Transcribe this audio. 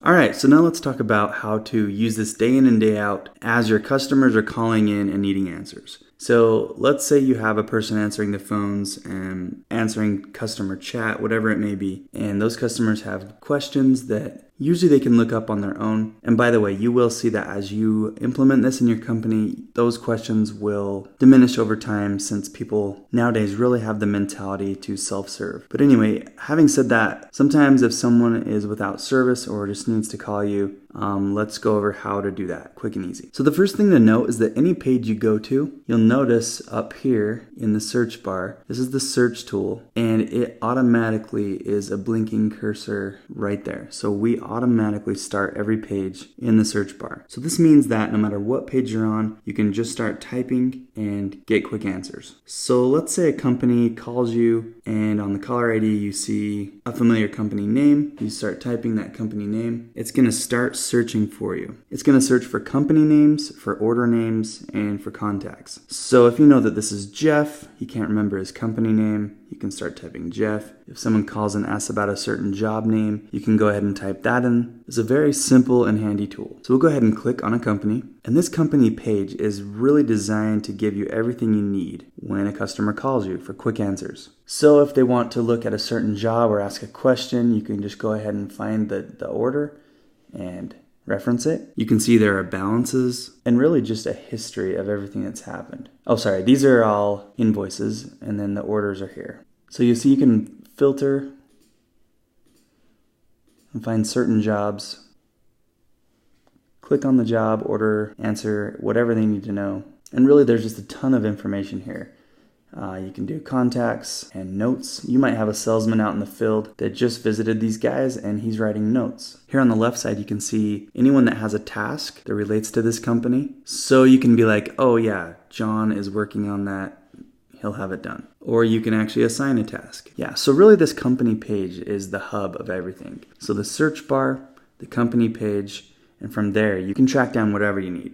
All right, so now let's talk about how to use this day in and day out as your customers are calling in and needing answers. So let's say you have a person answering the phones and answering customer chat, whatever it may be, and those customers have questions that usually they can look up on their own. And by the way, you will see that as you implement this in your company, those questions will diminish over time since people nowadays really have the mentality to self-serve. But anyway, having said that, sometimes if someone is without service or just needs to call you, let's go over how to do that quick and easy. So the first thing to note is that any page you go to, you'll notice up here in the search bar, this is the search tool, and it automatically is a blinking cursor right there. So we automatically start every page in the search bar. So this means that no matter what page you're on, you can just start typing and get quick answers. So let's say a company calls you and on the caller ID you see a familiar company name. You start typing that company name. It's going to start searching for you. It's going to search for company names, for order names, and for contacts. So if you know that this is Jeff, you can't remember his company name, you can start typing Jeff. If someone calls and asks about a certain job name, you can go ahead and type that in. It's a very simple and handy tool. So we'll go ahead and click on a company. And this company page is really designed to give you everything you need when a customer calls you for quick answers. So if they want to look at a certain job or ask a question, you can just go ahead and find the order and reference it. You can see there are balances and really just a history of everything that's happened. Oh, sorry, these are all invoices and then the orders are here. So you see you can filter and find certain jobs. Click on the job, order, answer, whatever they need to know. And really there's just a ton of information here. You can do contacts and notes. You might have a salesman out in the field that just visited these guys and he's writing notes. Here on the left side you can see anyone that has a task that relates to this company. So you can be like, oh yeah, John is working on that. He'll have it done. Or you can actually assign a task. Yeah, so really this company page is the hub of everything. So the search bar, the company page, and from there you can track down whatever you need.